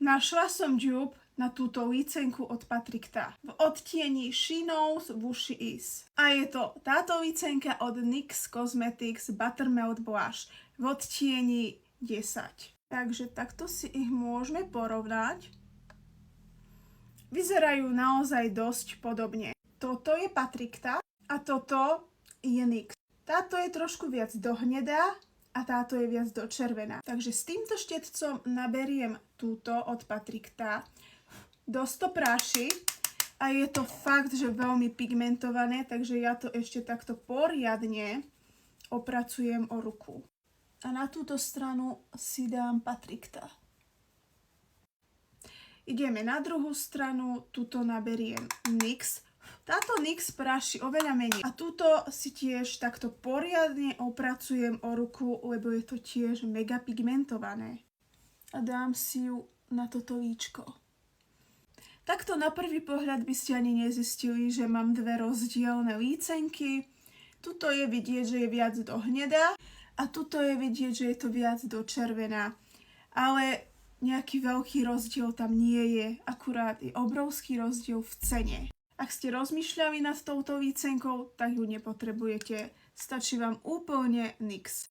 Našla som dupe na túto lícenku od Patricta v odtieni She Knows Wushi Is. A je to táto lícenka od NYX Cosmetics Buttermelt Blush v odtieni 10. Takže takto si ich môžeme porovnať. Vyzerajú naozaj dosť podobne. Toto je Patricta a toto je NYX. Táto je trošku viac do hnedá a táto je viac do červená. Takže s týmto štecom naberiem túto od Patricta. Dosť to práši a je to fakt, že veľmi pigmentované, takže ja to ešte takto poriadne opracujem o ruku. A na túto stranu si dám Patricta. Ideme na druhú stranu, tuto naberiem NYX. Táto NYX práši oveľa menej. A túto si tiež takto poriadne opracujem o ruku, lebo je to tiež mega pigmentované. A dám si ju na toto líčko. Takto na prvý pohľad by ste ani nezistili, že mám dve rozdielne lícenky. Tuto je vidieť, že je viac do hnedá a tuto je vidieť, že je to viac do červená. Ale nejaký veľký rozdiel tam nie je, akurát je obrovský rozdiel v cene. Ak ste rozmýšľali nad touto lícenkou, tak ju nepotrebujete. Stačí vám úplne NYX.